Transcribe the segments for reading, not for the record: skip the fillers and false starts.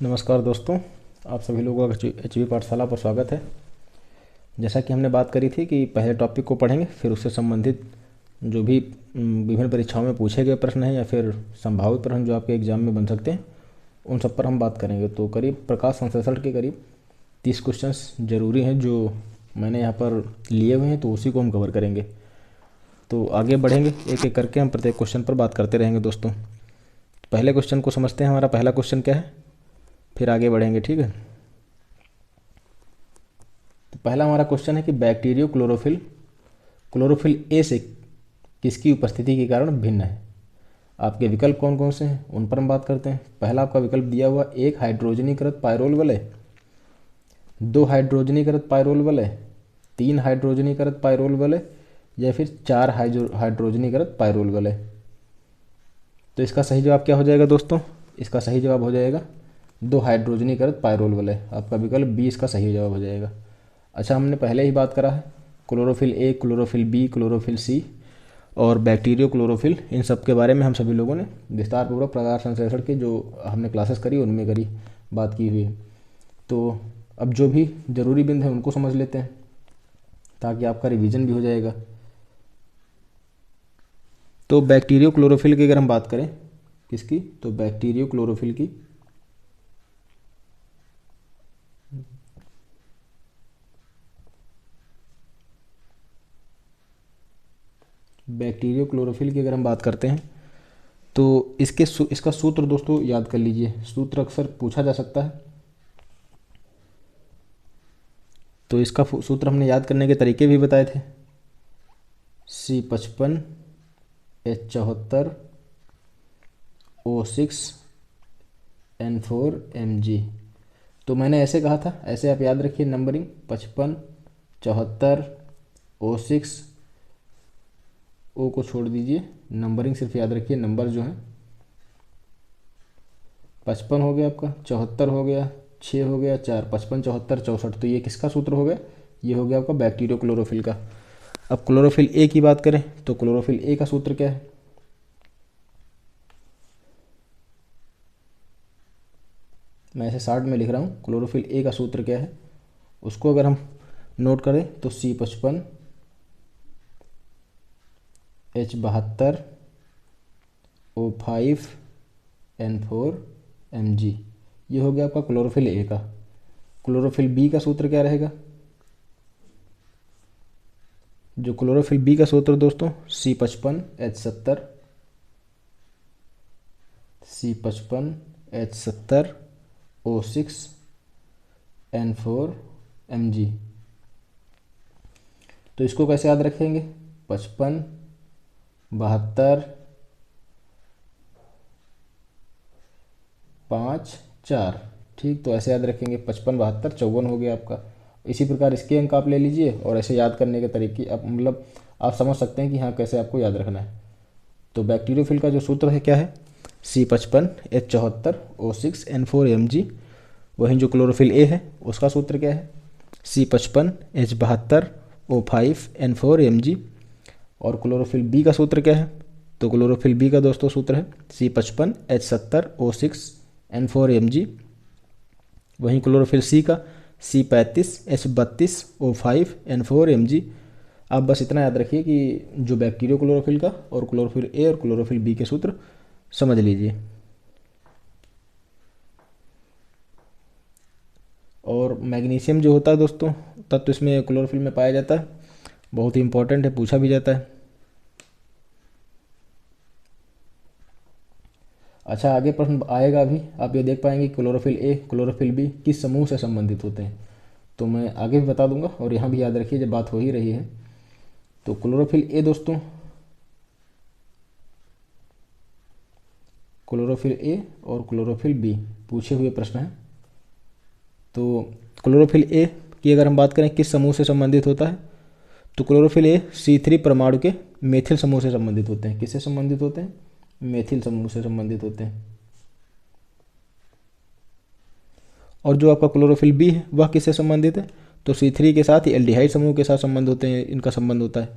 नमस्कार दोस्तों, आप सभी लोगों का एच वी पाठशाला पर स्वागत है। जैसा कि हमने बात करी थी कि पहले टॉपिक को पढ़ेंगे, फिर उससे संबंधित जो भी विभिन्न परीक्षाओं में पूछे गए प्रश्न हैं या फिर संभावित प्रश्न जो आपके एग्जाम में बन सकते हैं, उन सब पर हम बात करेंगे। तो करीब प्रकाश संश्लेषण के करीब 30 क्वेश्चंस ज़रूरी हैं जो मैंने यहाँ पर लिए हुए हैं, तो उसी को हम कवर करेंगे। तो आगे बढ़ेंगे, एक एक करके हम प्रत्येक क्वेश्चन पर बात करते रहेंगे दोस्तों। पहले क्वेश्चन को समझते हैं, हमारा पहला क्वेश्चन क्या है, फिर आगे बढ़ेंगे, ठीक है। तो पहला हमारा क्वेश्चन है कि बैक्टीरियो क्लोरोफिल क्लोरोफिल ए से किसकी उपस्थिति के कारण भिन्न है। आपके विकल्प कौन कौन से हैं उन पर हम बात करते हैं। पहला आपका विकल्प दिया हुआ, 1 हाइड्रोजनीकृत पायरोल वलय, 2 हाइड्रोजनीकृत पायरोल वलय, 3 हाइड्रोजनीकृत पायरोल वलय, या फिर 4 हाइड्रोजनीकृत पायरोल वलय। तो इसका सही जवाब क्या हो जाएगा दोस्तों? इसका सही जवाब हो जाएगा 2 हाइड्रोजनीकृत पायरोल वलय। आपका विकल्प बी इसका सही जवाब हो जाएगा। अच्छा, हमने पहले ही बात करा है chlorophyll A, chlorophyll B, chlorophyll C और बैक्टीरियो क्लोरोफिल, इन सब के बारे में हम सभी लोगों ने विस्तारपूर्वक प्रकाश संश्लेषण की जो हमने क्लासेस करी उनमें करी बात की हुई है। तो अब जो भी जरूरी बिंदु हैं उनको समझ लेते हैं ताकि आपका रिवीजन भी हो जाएगा। तो बैक्टीरियो क्लोरोफिल की अगर हम बात करें, किसकी, तो बैक्टीरियो क्लोरोफिल की, बैक्टीरियो क्लोरोफिल की अगर हम बात करते हैं तो इसका सूत्र दोस्तों याद कर लीजिए। सूत्र अक्सर पूछा जा सकता है, तो इसका सूत्र हमने याद करने के तरीके भी बताए थे। C55H74 O6N4Mg। तो मैंने ऐसे कहा था, ऐसे आप याद रखिए नंबरिंग, 55, 74, O6, ओ को छोड़ दीजिए, नंबरिंग सिर्फ याद रखिए, नंबर जो हैं 55 हो गया आपका, 74 हो गया, 6 हो गया, 4, 55, 74, 64। तो ये किसका सूत्र हो गया? ये हो गया आपका बैक्टीरियो क्लोरोफिल का। अब क्लोरोफिल ए की बात करें तो क्लोरोफिल ए का सूत्र क्या है? मैं ऐसे शार्ट में लिख रहा हूँ, क्लोरोफिल ए का सूत्र क्या है उसको अगर हम नोट करें तो C55H72 O5N4Mg, ये हो गया आपका क्लोरोफिल ए का। क्लोरोफिल बी का सूत्र क्या रहेगा? जो क्लोरोफिल बी का सूत्र दोस्तों, C55H70 तो इसको कैसे याद रखेंगे? 55, 72, 5, 4। ठीक, तो ऐसे याद रखेंगे, 55, 72, 54 हो गया आपका। इसी प्रकार इसके अंक आप ले लीजिए और ऐसे याद करने के तरीके आप मतलब आप समझ सकते हैं कि हाँ कैसे आपको याद रखना है। तो बैक्टीरियोफिल का जो सूत्र है क्या है? C55H74O6N4Mg। वहीं जो क्लोरोफिल ए है उसका सूत्र क्या है? C55H72O5N4Mg। और क्लोरोफिल बी का सूत्र क्या है? तो क्लोरोफिल बी का दोस्तों सूत्र है C55H70O6N4Mg। वहीं क्लोरोफिल सी का C35H32O5N4Mg। आप बस इतना याद रखिए कि जो बैक्टीरियो क्लोरोफिल का और क्लोरोफिल ए और क्लोरोफिल बी के सूत्र समझ लीजिए। और मैग्नीशियम जो होता है दोस्तों, तत्व इसमें क्लोरोफिल में पाया जाता है, बहुत ही इंपॉर्टेंट है, पूछा भी जाता है। अच्छा, आगे प्रश्न आएगा अभी, आप ये देख पाएंगे क्लोरोफिल ए, क्लोरोफिल बी किस समूह से संबंधित होते हैं, तो मैं आगे भी बता दूंगा। और यहाँ भी याद रखिए जब बात हो ही रही है, तो क्लोरोफिल ए दोस्तों, क्लोरोफिल ए और क्लोरोफिल बी पूछे हुए प्रश्न हैं। तो क्लोरोफिल ए की अगर हम बात करें किस समूह से संबंधित होता है, तो क्लोरोफिल ए C3 परमाणु के मेथिल समूह से संबंधित होते हैं। किससे संबंधित होते हैं? मेथिल समूह से संबंधित होते हैं। और जो आपका क्लोरोफिल बी है वह किससे संबंधित है? तो C3 के साथ ही एल्डिहाइड समूह के साथ संबंध होते हैं, इनका संबंध होता है।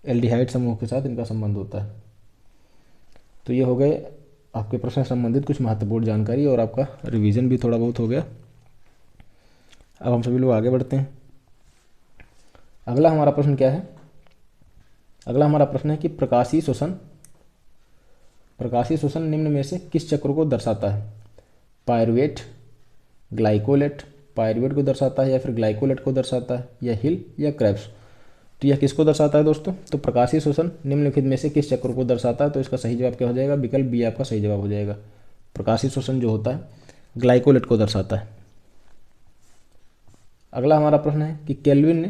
एल्डिहाइड समूह के साथ इनका संबंध होता है। तो ये हो गए आपके प्रश्न से संबंधित कुछ महत्वपूर्ण जानकारी और आपका रिवीजन भी थोड़ा बहुत हो गया। अब हम सभी लोग आगे बढ़ते हैं। अगला हमारा प्रश्न क्या है? अगला हमारा प्रश्न है कि प्रकाशीय श्वसन निम्न में से किस चक्र को दर्शाता है? पायरुवेट, ग्लाइकोलेट, पायरुवेट को दर्शाता है या फिर ग्लाइकोलेट को दर्शाता है, या हिल या क्रेब्स? तो यह किसको दर्शाता है दोस्तों? तो प्रकाशीय श्वसन निम्नलिखित में से किस चक्र को दर्शाता है? तो इसका सही जवाब क्या हो जाएगा? विकल्प बी आपका सही जवाब हो जाएगा। प्रकाशीय श्वसन जो होता है ग्लाइकोलेट को दर्शाता है। अगला हमारा प्रश्न है कि केल्विन ने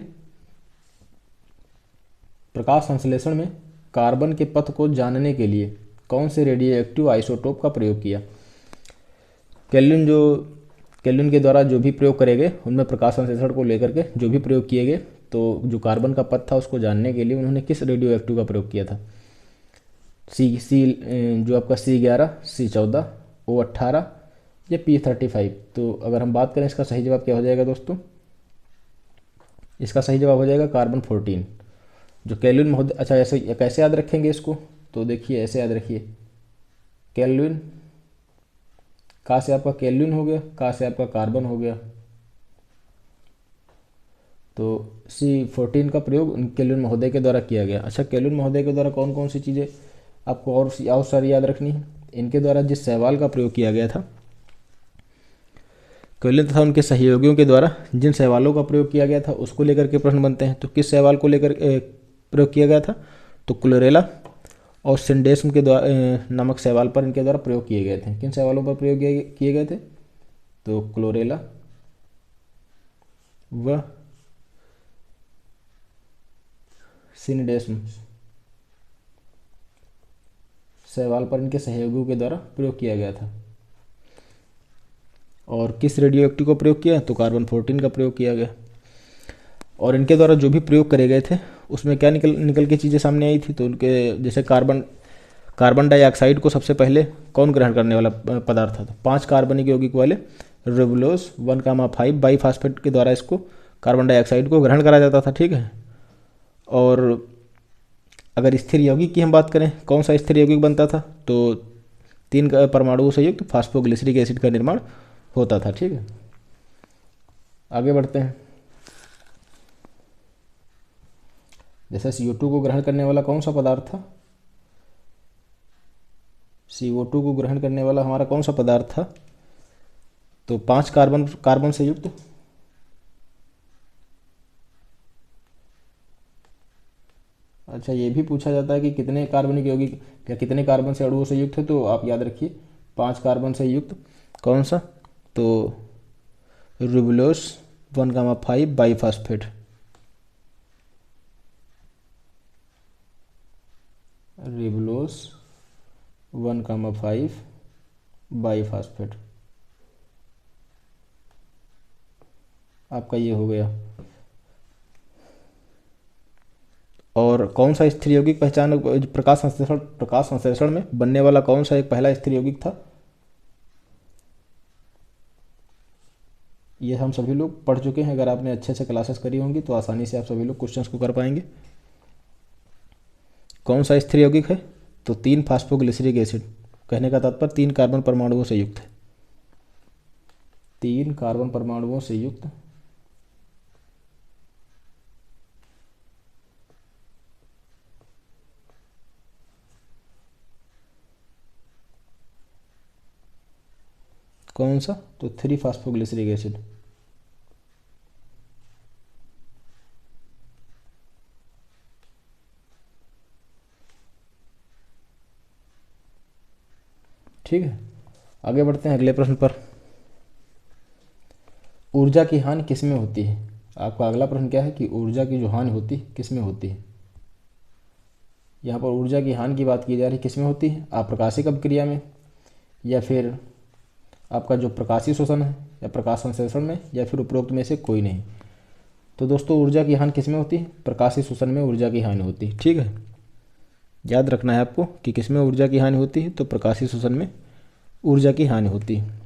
प्रकाश संश्लेषण में कार्बन के पथ को जानने के लिए कौन से रेडियोएक्टिव आइसोटोप का प्रयोग किया? केल्विन के द्वारा जो भी प्रयोग करे गए उनमें प्रकाश संश्लेषण को लेकर के जो भी प्रयोग किए गए, तो जो कार्बन का पथ था उसको जानने के लिए उन्होंने किस रेडियोएक्टिव का प्रयोग किया था? जो आपका C11, C14, O18 या P35? तो अगर हम बात करें इसका सही जवाब क्या हो जाएगा दोस्तों? इसका सही जवाब हो जाएगा कार्बन 14। जो केल्विन महोदय, अच्छा ऐसे कैसे याद रखेंगे इसको? तो देखिए ऐसे याद रखिए, केल्विन का से आपका केल्विन हो गया, का से आपका कार्बन हो गया, तो C14 का प्रयोग केल्विन महोदय के द्वारा किया गया। अच्छा, केल्विन महोदय के द्वारा कौन कौन सी चीज़ें आपको और सारी याद रखनी है? इनके द्वारा जिस शैवाल का प्रयोग किया गया था, केल्विन तथा उनके सहयोगियों के द्वारा जिन शैवालों का प्रयोग किया गया था उसको लेकर के प्रश्न बनते हैं। तो किस शैवाल को लेकर प्रयोग किया गया था? तो क्लोरेला और सिंडेस्म के द्वारा नामक शैवाल पर इनके द्वारा प्रयोग किए गए थे। किन शैवालों पर प्रयोग किए गए थे? तो क्लोरेला व सिंडेस्म शैवाल पर इनके सहयोगियों के द्वारा प्रयोग किया गया था। और किस रेडियोएक्टिव को प्रयोग किया? तो कार्बन 14 का प्रयोग किया गया। और इनके द्वारा जो भी प्रयोग करे गए थे उसमें क्या निकल के चीज़ें सामने आई थी? तो उनके जैसे कार्बन डाइऑक्साइड को सबसे पहले कौन ग्रहण करने वाला पदार्थ था? तो 5 कार्बनिक यौगिक वाले रिबुलोस 1,5 बाईफास्फेट के द्वारा इसको कार्बन डाइऑक्साइड को ग्रहण करा जाता था। ठीक है। और अगर स्थिर यौगिक की हम बात करें, कौन सा स्थिर यौगिक बनता था? तो 3 परमाणुओं से युक्त फास्फोग्लिसरिक एसिड का निर्माण होता था। ठीक है, आगे बढ़ते हैं। जैसे CO2 को ग्रहण करने वाला कौन सा पदार्थ था? CO2 को ग्रहण करने वाला हमारा कौन सा पदार्थ था? तो 5 कार्बन से युक्त अच्छा, ये भी पूछा जाता है कि कितने कार्बनिक यौगिक या कितने कार्बन से अणुओं से युक्त है? तो आप याद रखिए 5 कार्बन से युक्त कौन सा? तो रिबुलोस 1,5 बाईफास्फेट। रिबुलोस 1,5 बाईफास्फेट आपका ये हो गया। और कौन सा स्थिर यौगिक पहचान प्रकाश संश्लेषण में बनने वाला कौन सा एक पहला स्थिर यौगिक था? ये हम सभी लोग पढ़ चुके हैं। अगर आपने अच्छे से क्लासेस करी होंगी तो आसानी से आप सभी लोग क्वेश्चंस को कर पाएंगे। कौन सा स्थिर यौगिक है? तो 3 फास्फोग्लिसरिक एसिड। कहने का तात्पर्य 3 कार्बन परमाणुओं से युक्त है। 3 कार्बन परमाणुओं से युक्त कौन सा? तो 3 फास्फोग्लिसरिक एसिड। ठीक है, आगे बढ़ते हैं अगले प्रश्न पर। ऊर्जा की हानि किस में होती है? आपका अगला प्रश्न क्या है कि ऊर्जा की जो हानि होती है किस में होती है? यहाँ पर ऊर्जा की हानि की बात की जा रही है, किस में होती है? अप्रकाशिक अभिक्रिया में, या फिर आपका जो प्रकाशीय शोषण है, या प्रकाश संश्लेषण में, या फिर उपरोक्त में से कोई नहीं? तो दोस्तों ऊर्जा की हानि किस में होती है? प्रकाशीय शोषण में ऊर्जा की हानि होती है। ठीक है, याद रखना है आपको कि किस में ऊर्जा की हानि होती है? तो प्रकाशीय शोषण में ऊर्जा की हानि होती है।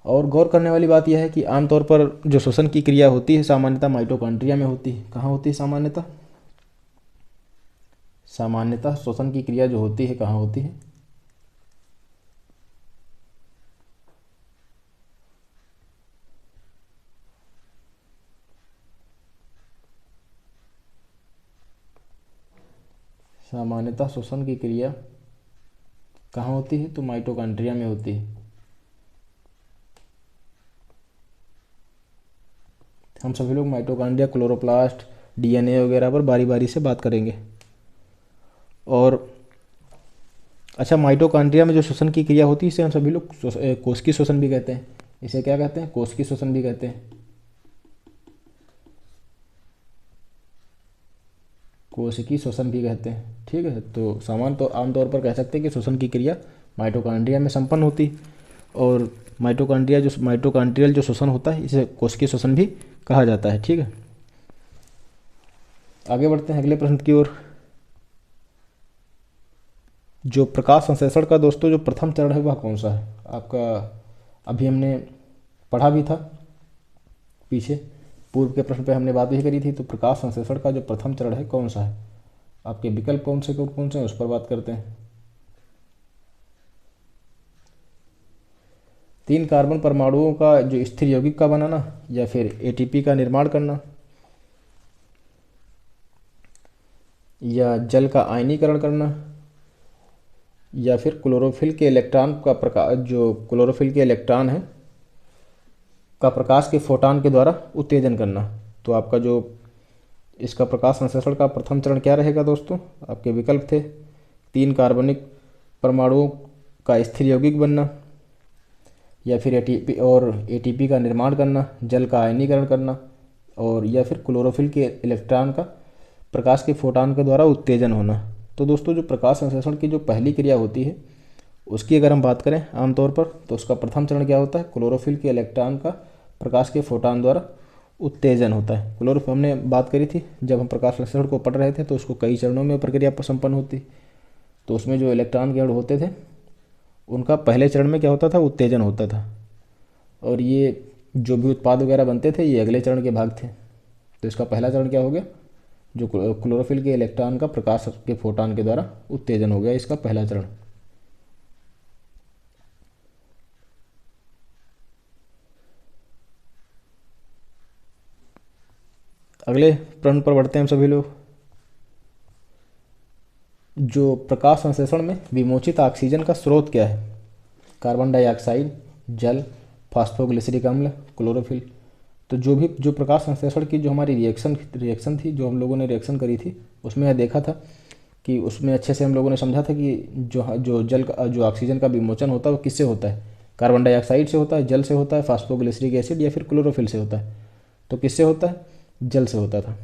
और गौर करने वाली बात यह है कि आमतौर पर जो श्वसन की क्रिया होती है सामान्यतः माइटोकॉन्ड्रिया में होती है। कहाँ होती है सामान्यतः? सामान्यतः श्वसन की क्रिया जो होती है कहाँ होती है? सामान्यतः श्वसन की क्रिया कहाँ होती है? तो माइटोकॉन्ड्रिया में होती है। हम सभी लोग माइटोकॉन्ड्रिया, क्लोरोप्लास्ट, डीएनए वगैरह पर बारी बारी से बात करेंगे। और अच्छा, माइटोकॉन्ड्रिया में जो श्वसन की क्रिया होती है इसे हम सभी लोग कोशिकीय श्वसन भी कहते हैं। इसे क्या कहते हैं? कोशिकीय श्वसन भी कहते हैं। कोशिकीय श्वसन भी कहते हैं, ठीक है। तो सामान्य तो आमतौर पर कह सकते हैं कि श्वसन की क्रिया माइटोकॉन्ड्रिया में संपन्न होती है, और माइटोकॉन्ड्रियल जो श्वसन होता है इसे कोशिकीय श्वसन भी कहा जाता है, ठीक है। आगे बढ़ते हैं अगले प्रश्न की ओर। जो प्रकाश संश्लेषण का दोस्तों जो प्रथम चरण है वह कौन सा है आपका? अभी हमने पढ़ा भी था पीछे, पूर्व के प्रश्न पे हमने बात भी करी थी। तो प्रकाश संश्लेषण का जो प्रथम चरण है कौन सा है? आपके विकल्प कौन से हैं उस पर बात करते हैं। 3 कार्बन परमाणुओं का जो स्थिर यौगिक का बनाना, या फिर एटीपी का निर्माण करना, या जल का आयनीकरण करना, या फिर क्लोरोफिल के इलेक्ट्रॉन का प्रकाश, जो क्लोरोफिल के इलेक्ट्रॉन है का प्रकाश के फोटॉन के द्वारा उत्तेजन करना। तो आपका जो इसका प्रकाश संश्लेषण का प्रथम चरण क्या रहेगा दोस्तों? आपके विकल्प थे 3 कार्बनिक परमाणुओं का स्थिर यौगिक बनना, या फिर एटीपी का निर्माण करना, जल का आयनीकरण करना, और या फिर क्लोरोफिल के इलेक्ट्रॉन का प्रकाश के फोटॉन के द्वारा उत्तेजन होना। तो दोस्तों जो प्रकाश संश्लेषण की जो पहली क्रिया होती है उसकी अगर हम बात करें आमतौर पर, तो उसका प्रथम चरण क्या होता है? क्लोरोफिल के इलेक्ट्रॉन का प्रकाश के फोटॉन द्वारा उत्तेजन होता है। क्लोरोफिल हमने बात करी थी जब हम प्रकाश संश्लेषण को पढ़ रहे थे, तो उसको कई चरणों में प्रक्रिया संपन्न होती। तो उसमें जो इलेक्ट्रॉन के अणु होते थे उनका पहले चरण में क्या होता था? उत्तेजन होता था, और ये जो भी उत्पाद वगैरह बनते थे ये अगले चरण के भाग थे। तो इसका पहला चरण क्या हो गया? जो क्लोरोफिल के इलेक्ट्रॉन का प्रकाश के फोटॉन के द्वारा उत्तेजन हो गया, इसका पहला चरण। अगले प्रश्न पर बढ़ते हैं हम सभी लोग। जो प्रकाश संश्लेषण में विमोचित ऑक्सीजन का स्रोत क्या है? कार्बन डाइऑक्साइड, जल, फास्फोग्लिसरिक अम्ल, क्लोरोफिल। तो जो प्रकाश संश्लेषण की जो हमारी रिएक्शन थी, जो हम लोगों ने रिएक्शन करी थी, उसमें यह देखा था कि उसमें अच्छे से हम लोगों ने समझा था कि जो ऑक्सीजन का विमोचन होता है वो किससे होता है? कार्बन डाइऑक्साइड से होता है, जल से होता है, फास्फोग्लिसरिक एसिड, या फिर क्लोरोफिल से होता है। तो किससे होता है? जल से होता था।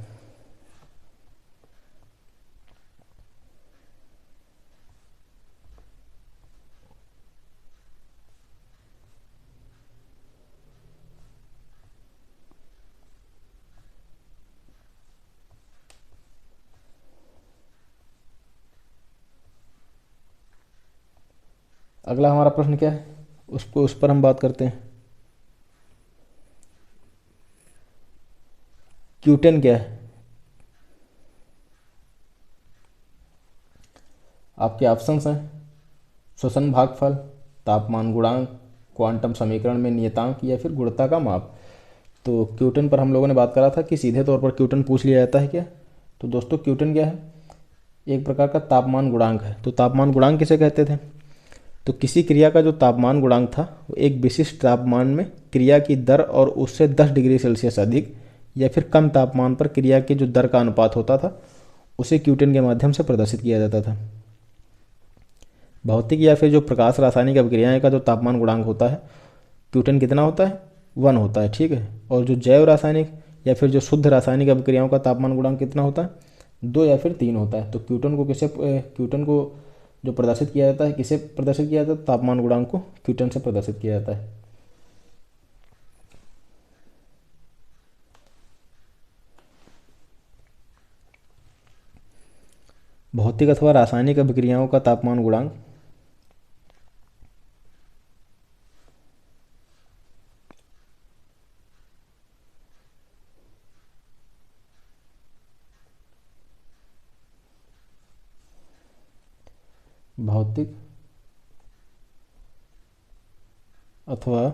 अगला हमारा प्रश्न क्या है उस पर हम बात करते हैं। क्यूटेन क्या है? आपके ऑप्शंस हैं श्वसन भागफल, तापमान गुणांक, क्वांटम समीकरण में नियतांक, या फिर गुणता का माप। तो क्यूटन पर हम लोगों ने बात करा था कि सीधे तौर पर क्यूटन पूछ लिया जाता है क्या? तो दोस्तों क्यूटन क्या है? एक प्रकार का तापमान गुणांक है। तो तापमान गुणांक किसे कहते थे? तो किसी क्रिया का जो तापमान गुणांक था वो एक विशिष्ट तापमान में क्रिया की दर और उससे 10 डिग्री सेल्सियस अधिक या फिर कम तापमान पर क्रिया की जो दर का अनुपात होता था उसे क्यूटन के माध्यम से प्रदर्शित किया जाता था। भौतिक या फिर जो प्रकाश रासायनिक अभिक्रियाएं का जो तापमान गुणांक होता है क्यूटन कितना होता है? 1 होता है, ठीक है। और जो जैव रासायनिक या फिर जो शुद्ध रासायनिक अभिक्रियाओं का तापमान गुणांक कितना होता है? 2 या फिर 3 होता है। तो क्यूटन को जो प्रदर्शित किया जाता है किसे प्रदर्शित किया जाता है? तापमान गुणांक को क्यूटन से प्रदर्शित किया जाता है। भौतिक अथवा रासायनिक अभिक्रियाओं का तापमान गुणांक भौतिक अथवा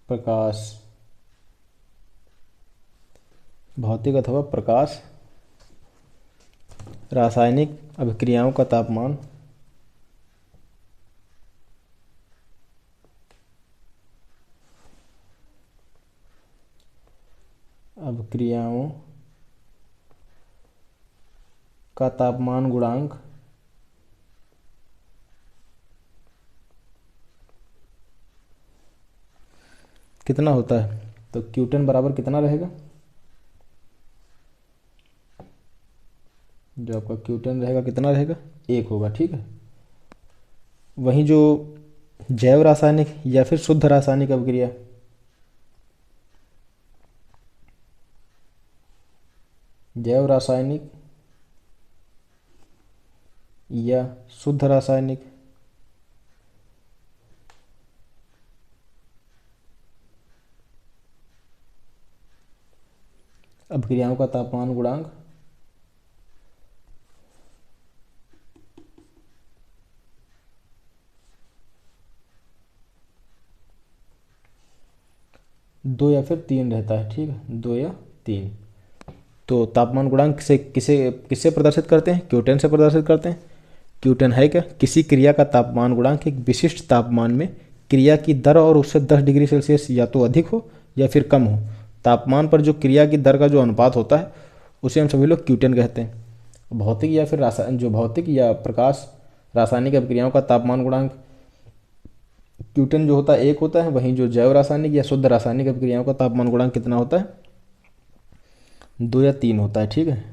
प्रकाश, भौतिक अथवा प्रकाश रासायनिक अभिक्रियाओं का तापमान गुणांक कितना होता है? तो Q10 बराबर कितना रहेगा? जो आपका Q10 रहेगा कितना रहेगा? 1 होगा। ठीक है। वहीं जो जैव रासायनिक या फिर शुद्ध रासायनिक अभिक्रिया, जैव रासायनिक या शुद्ध रासायनिक अभिक्रियाओं का तापमान गुणांक दो या फिर 3 रहता है। ठीक है, 2 या 3। तो तापमान गुणांक से किसे किससे प्रदर्शित करते हैं? Q10 से प्रदर्शित करते हैं। Q10 है क्या? किसी क्रिया का तापमान गुणांक एक विशिष्ट तापमान में क्रिया की दर और उससे 10 डिग्री सेल्सियस या तो अधिक हो या फिर कम हो। तापमान पर जो क्रिया की दर का जो अनुपात होता है उसे हम सभी लोग Q10 कहते हैं। भौतिक या फिर भौतिक या प्रकाश रासायनिक अभिक्रियाओं का तापमान गुणांक Q10 जो होता है 1 होता है। वहीं जो जैव रासायनिक या शुद्ध रासायनिक अभिक्रियाओं का तापमान गुणांक कितना होता है? 2 या 3 होता है। ठीक है।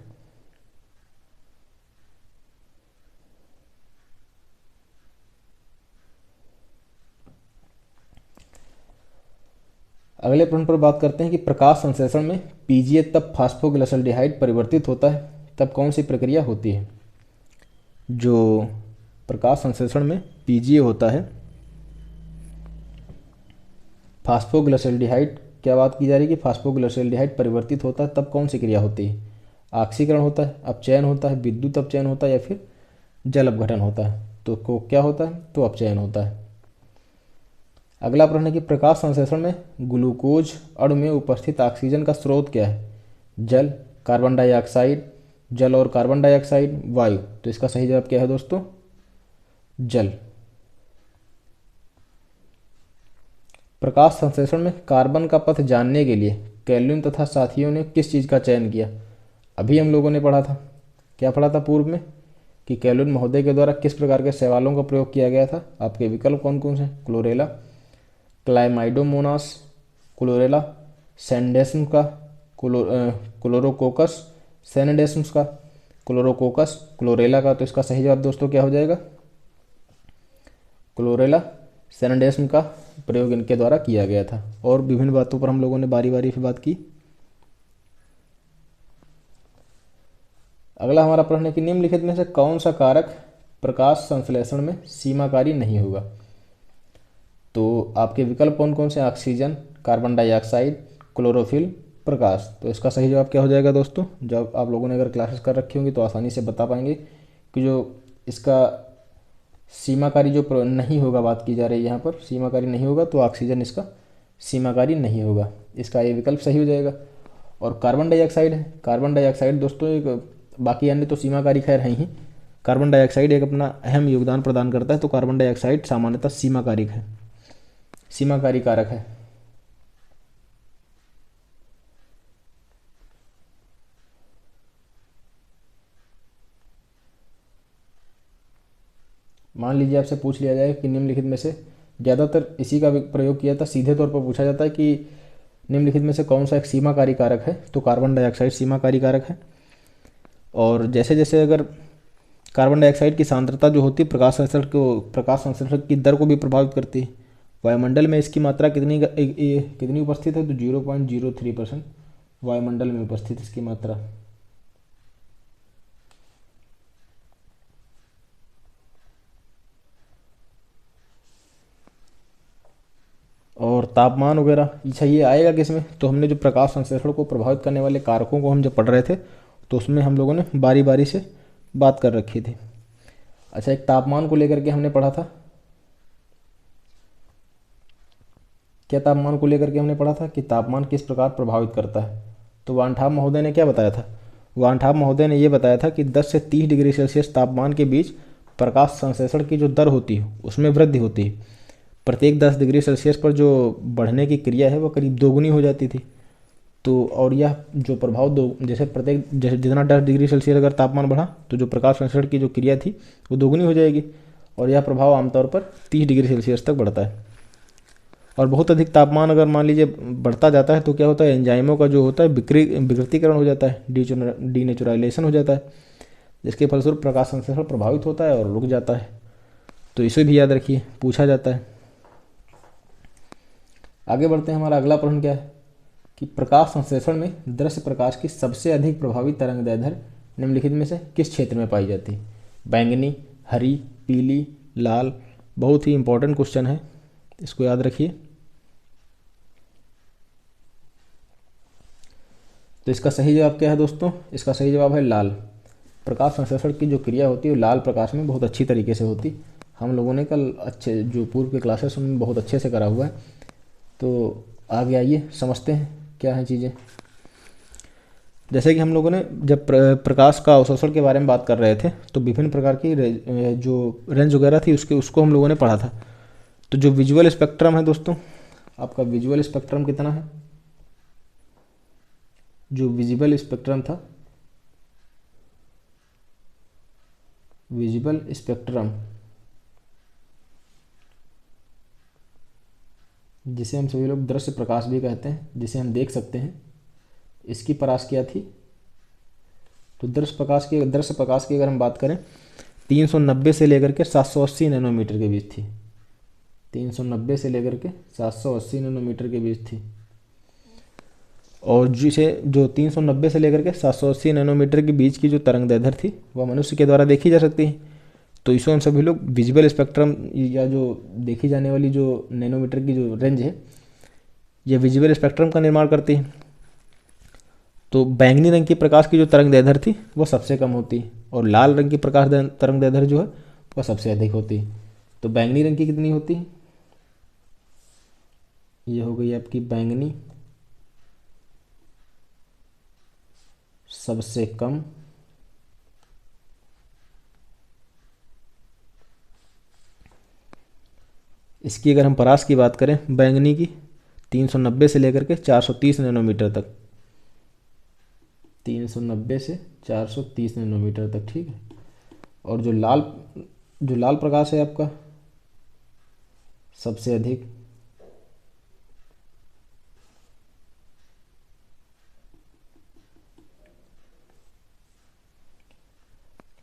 अगले प्रश्न पर बात करते हैं कि प्रकाश संश्लेषण में पीजीए तब फास्फोग्लिसल्डिहाइड परिवर्तित होता है तब कौन सी प्रक्रिया होती है? जो प्रकाश संश्लेषण में पीजीए होता है, फास्फोग्लिसल्डिहाइड, क्या बात की जा रही है कि फास्फोग्लिसल्डिहाइड परिवर्तित होता है तब कौन सी क्रिया होती है? ऑक्सीकरण होता है, अपचयन होता है, विद्युत अपचयन होता है या फिर जल अपघटन होता है? तो को क्या होता है? तो अपचयन होता है। अगला प्रश्न है कि प्रकाश संश्लेषण में ग्लूकोज अणु में उपस्थित ऑक्सीजन का स्रोत क्या है? जल, कार्बन डाइऑक्साइड, जल और कार्बन डाइऑक्साइड, वायु? तो इसका सही जवाब क्या है दोस्तों? जल। प्रकाश संश्लेषण में कार्बन का पथ जानने के लिए कैल्विन तथा साथियों ने किस चीज़ का चयन किया? अभी हम लोगों ने पढ़ा था, क्या पढ़ा था पूर्व में, कि कैल्विन महोदय के द्वारा किस प्रकार के शैवालों का प्रयोग किया गया था? आपके विकल्प कौन कौन से? क्लोरेला, क्लाइमाइडोमोनास, क्लोरेला सैंडेसम का, क्लोरोकोकस सैनडेसम का, क्लोरोकोकस क्लोरेला का? तो इसका सही जवाब दोस्तों क्या हो जाएगा? क्लोरेला सैनडेसम का प्रयोग इनके द्वारा किया गया था। और विभिन्न बातों पर हम लोगों ने बारी बारी से बात की। अगला हमारा प्रश्न है कि निम्नलिखित में से कौन सा कारक प्रकाश संश्लेषण में सीमाकारी नहीं होगा? तो आपके विकल्प कौन कौन से? ऑक्सीजन, कार्बन डाइऑक्साइड, क्लोरोफिल, प्रकाश? तो इसका सही जवाब क्या हो जाएगा दोस्तों? जब आप लोगों ने अगर क्लासेस कर रखी होंगी तो आसानी से बता पाएंगे कि जो इसका सीमाकारी जो नहीं होगा, बात की जा रही है यहाँ पर, सीमाकारी नहीं होगा, तो ऑक्सीजन इसका सीमाकारी नहीं होगा। इसका ये विकल्प सही हो जाएगा। और कार्बन डाइऑक्साइड है, कार्बन डाइऑक्साइड दोस्तों एक, बाकी अन्य तो सीमाकारी खैर है ही, कार्बन डाइऑक्साइड एक अपना अहम योगदान प्रदान करता है। तो कार्बन डाइऑक्साइड सामान्यतः सीमाकारी है, सीमाकारी कारक है। मान लीजिए आपसे पूछ लिया जाए कि निम्नलिखित में से, ज़्यादातर इसी का प्रयोग किया था, सीधे तौर पर पूछा जाता है कि निम्नलिखित में से कौन सा एक सीमाकारी कारक है? तो कार्बन डाइऑक्साइड सीमाकारी कारक है। और जैसे जैसे अगर कार्बन डाइऑक्साइड की सांद्रता जो होती है प्रकाश संश्लेषण की दर को भी प्रभावित करती है। वायुमंडल में इसकी मात्रा कितनी उपस्थित है? तो 0.03% वायुमंडल में उपस्थित इसकी मात्रा। और तापमान वगैरह, अच्छा ये आएगा किस में? तो हमने जो प्रकाश संश्लेषण को प्रभावित करने वाले कारकों को हम जब पढ़ रहे थे तो उसमें हम लोगों ने बारी बारी से बात कर रखी थी। अच्छा, एक तापमान को लेकर के हमने पढ़ा था। क्या तापमान को लेकर के हमने पढ़ा था कि तापमान किस प्रकार प्रभावित करता है। तो वानठाम महोदय ने क्या बताया था। वानठाम महोदय ने ये बताया था कि 10 से 30 डिग्री सेल्सियस तापमान के बीच प्रकाश संश्लेषण की जो दर होती है उसमें वृद्धि होती है। प्रत्येक 10 डिग्री सेल्सियस पर जो बढ़ने की क्रिया है वो करीब दोगुनी हो जाती थी। तो और यह जो प्रभाव दो जैसे प्रत्येक जैसे जितना 10 डिग्री सेल्सियस अगर तापमान बढ़ा तो जो प्रकाश संश्लेषण की जो क्रिया थी वो दोगुनी हो जाएगी, और यह प्रभाव आमतौर पर 30 डिग्री सेल्सियस तक बढ़ता है। और बहुत अधिक तापमान अगर मान लीजिए बढ़ता जाता है तो क्या होता है, एंजाइमों का जो होता है विकृतीकरण हो जाता है, डीनेचुरलाइजेशन हो जाता है, जिसके फलस्वरूप प्रकाश संश्लेषण प्रभावित होता है और रुक जाता है। तो इसे भी याद रखिए, पूछा जाता है। आगे बढ़ते हैं। हमारा अगला प्रश्न क्या है कि प्रकाश संश्लेषण में दृश्य प्रकाश की सबसे अधिक प्रभावी तरंगदैर्ध्य निम्नलिखित में से किस क्षेत्र में पाई जाती है। बैंगनी, हरी, पीली, लाल। बहुत ही इंपॉर्टेंट क्वेश्चन है, इसको याद रखिए। तो इसका सही जवाब क्या है दोस्तों, इसका सही जवाब है लाल। प्रकाश संश्लेषण की जो क्रिया होती है वो लाल प्रकाश में बहुत अच्छी तरीके से होती। हम लोगों ने कल अच्छे जो पूर्व के क्लासेस उनमें बहुत अच्छे से करा हुआ है। तो आगे आइए समझते हैं क्या हैं चीज़ें। जैसे कि हम लोगों ने जब प्रकाश का अवशोषण के बारे में बात कर रहे थे तो विभिन्न प्रकार की जो रेंज वगैरह थी उसको हम लोगों ने पढ़ा था। तो जो विजुअल स्पेक्ट्रम है दोस्तों, आपका विजुअल स्पेक्ट्रम कितना है, जो विजिबल स्पेक्ट्रम था, विजिबल स्पेक्ट्रम जिसे हम सभी लोग दृश्य प्रकाश भी कहते हैं, जिसे हम देख सकते हैं, इसकी परास क्या थी। तो दृश्य प्रकाश की अगर हम बात करें 390 से लेकर के 780 नैनोमीटर के बीच थी। 390 से लेकर के 780 नैनोमीटर के बीच थी। और जिसे जो 390 से लेकर के 780 नैनोमीटर के बीच की जो तरंगदैर्ध्य थी वह मनुष्य के द्वारा देखी जा सकती है। तो इसको हम सभी लोग विजुअल स्पेक्ट्रम या जो देखी जाने वाली जो नैनोमीटर की जो रेंज है यह विजुअल स्पेक्ट्रम का निर्माण करती है। तो बैंगनी रंग की प्रकाश की जो तरंगदैर्ध्य थी वह सबसे कम होती है, और लाल रंग की प्रकाश तरंगदैर्ध्य जो है वह सबसे अधिक होती है। तो बैंगनी रंग की कितनी होती है, ये हो गई आपकी बैंगनी सबसे कम, इसकी अगर हम परास की बात करें बैंगनी की 390 से लेकर के 430 नैनोमीटर तक, 390 से 430 नैनोमीटर तक, ठीक है। और जो लाल प्रकाश है आपका सबसे अधिक,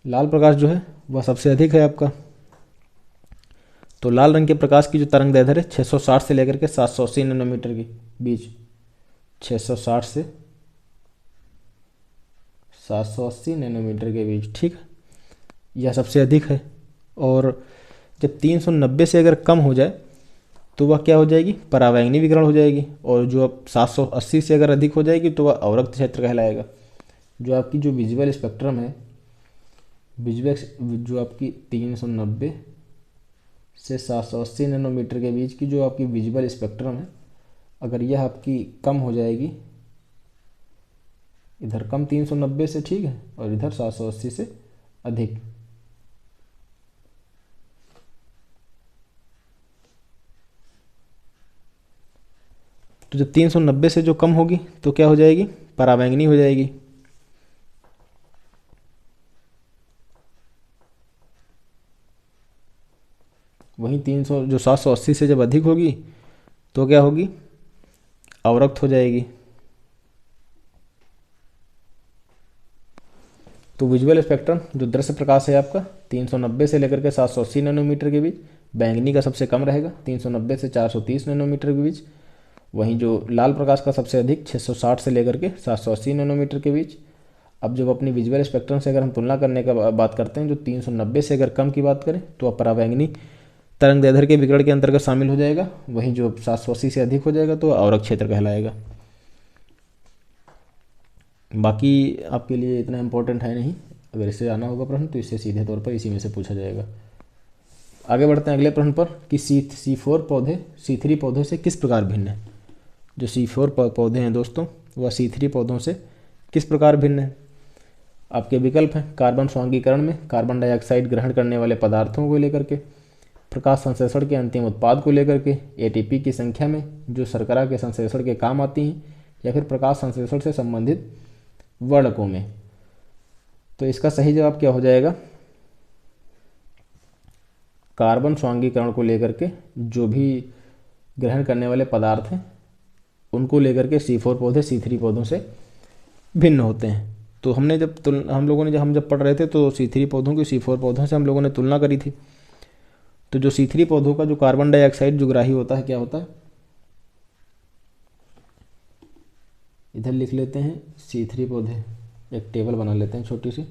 लाल प्रकाश जो है वह सबसे अधिक है आपका। तो लाल रंग के प्रकाश की जो तरंगदैर्ध्य है 660 से लेकर के 780 नैनोमीटर के बीच, 660 से 780 नैनोमीटर के बीच, ठीक है, यह सबसे अधिक है। और जब 390 से अगर कम हो जाए तो वह क्या हो जाएगी, परावैंगनी विकिरण हो जाएगी। और जो अब 780 से अगर अधिक हो जाएगी तो वह अवरक्त क्षेत्र कहलाएगा। जो आपकी जो विजुअल स्पेक्ट्रम है, जो आपकी 390 से 780 नैनोमीटर के बीच की जो आपकी विजुअल स्पेक्ट्रम है, अगर यह आपकी कम हो जाएगी, इधर कम 390 से, ठीक है, और इधर 780 से अधिक, तो जब 390 से जो कम होगी तो क्या हो जाएगी, परावैंगनी हो जाएगी। वहीं 780 से जब अधिक होगी तो क्या होगी, अवरक्त हो जाएगी। तो विजुअल स्पेक्ट्रम जो दृश्य प्रकाश है आपका 390 से लेकर के 780 नैनोमीटर के बीच, बैंगनी का सबसे कम रहेगा 390 से 430 नैनोमीटर के बीच। वहीं जो लाल प्रकाश का सबसे अधिक 660 से लेकर के 780 नैनोमीटर के बीच। अब जब अपनी विजुअल स्पेक्ट्रम से अगर हम तुलना करने का बात करते हैं, जो 390 से अगर कम की बात करें तो परावैंगनी तरंगदैर्ध्य के विकिरण के अंतर्गत शामिल हो जाएगा। वहीं जो 780 से अधिक हो जाएगा तो अवरक्त क्षेत्र कहलाएगा। बाकी आपके लिए इतना इम्पोर्टेंट है नहीं, अगर इससे आना होगा प्रश्न तो इससे सीधे तौर पर इसी में से पूछा जाएगा। आगे बढ़ते हैं अगले प्रश्न पर कि C4 पौधे C3 पौधों से किस प्रकार भिन्न है। जो C4 पौधे हैं दोस्तों वह C3 पौधों से किस प्रकार भिन्न है। आपके विकल्प हैं कार्बन स्वांगीकरण में, कार्बन डाइऑक्साइड ग्रहण करने वाले पदार्थों को लेकर के, प्रकाश संश्लेषण के अंतिम उत्पाद को लेकर के, एटीपी की संख्या में जो शर्करा के संश्लेषण के काम आती हैं, या फिर प्रकाश संश्लेषण से संबंधित वर्णकों में। तो इसका सही जवाब क्या हो जाएगा, कार्बन स्वांगीकरण को लेकर के जो भी ग्रहण करने वाले पदार्थ हैं उनको लेकर के C4 पौधे C3 पौधों से भिन्न होते हैं। तो हमने जब पढ़ रहे थे तो C3 पौधों की C4 पौधों से हम लोगों ने तुलना करी थी। तो जो C3 पौधों का जो कार्बन डाइऑक्साइड जो ग्राही होता है क्या होता है, इधर लिख लेते हैं C3 पौधे, एक टेबल बना लेते हैं छोटी सी।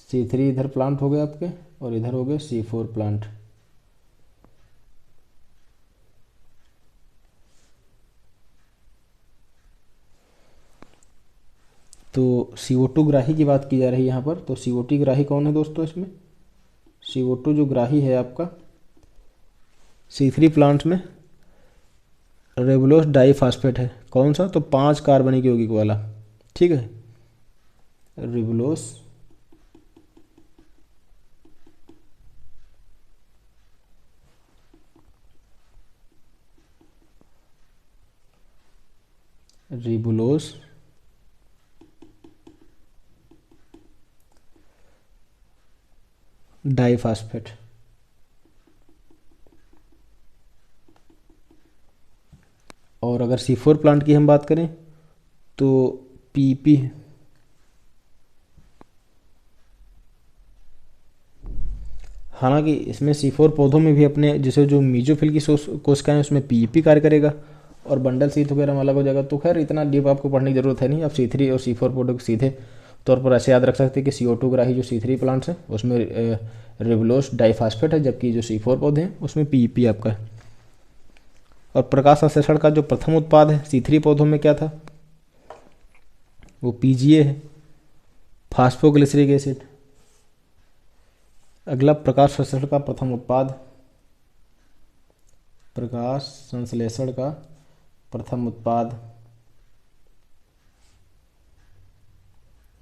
C3 इधर प्लांट हो गए आपके और इधर हो गए C4 प्लांट। तो CO2 ग्राही की बात की जा रही है यहाँ पर। तो CO2 ग्राही कौन है दोस्तों, इसमें CO2 जो ग्राही है आपका C3 प्लांट में रिबुलोस डाइफास्फेट है। कौन सा, तो 5 कार्बनिक यौगिक वाला, ठीक है, रिबुलोस रिबुलोस डाइफास्फेट। और अगर C4 प्लांट की हम बात करें तो PP हालांकि इसमें C4 पौधों में भी अपने जैसे जो मीजोफिल की कोशिकाएं उसमें PEP कार्य करेगा और बंडल शीथ वगैरह में अलग हो जाएगा। तो खैर इतना डीप आपको पढ़ने की जरूरत है नहीं, आप C3 और C4 पौधों को सीधे तौर पर ऐसे याद रख सकते हैं कि CO2 ग्राही जो C3 प्लांट्स हैं उसमें रिबुलोस डाइफास्फेट है, जबकि जो C4 पौधे हैं उसमें PEP आपका है। और प्रकाश संश्लेषण का जो प्रथम उत्पाद है C3 पौधों में क्या था, वो PGA है, फास्फोग्लिसरिक एसिड। अगला प्रकाश संश्लेषण का प्रथम उत्पाद, प्रकाश संश्लेषण का प्रथम उत्पाद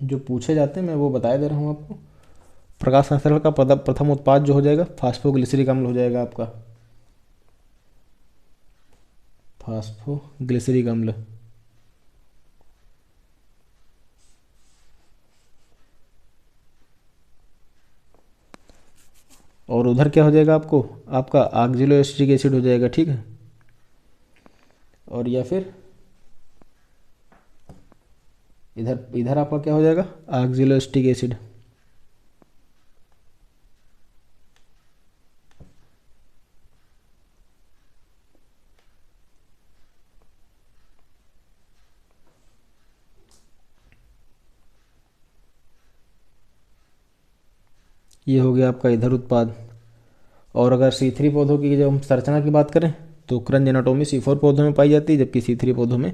जो पूछे जाते हैं मैं वो बता दे रहा हूँ आपको। प्रकाश संश्लेषण का प्रथम उत्पाद जो हो जाएगा फास्फोग्लिसरिक अम्ल हो जाएगा आपका, फास्फोग्लिसरिक अम्ल। और उधर क्या हो जाएगा आपको, आपका ऑक्जेलोएसिटिक एसिड हो जाएगा, ठीक है। और या फिर इधर आपका क्या हो जाएगा, ऑक्जेलोएसिटिक एसिड। ये हो गया आपका इधर उत्पाद। और अगर C3 पौधों की जब हम संरचना की बात करें तो क्रंच एनाटोमी C4 पौधों में पाई जाती है, जबकि C3 पौधों में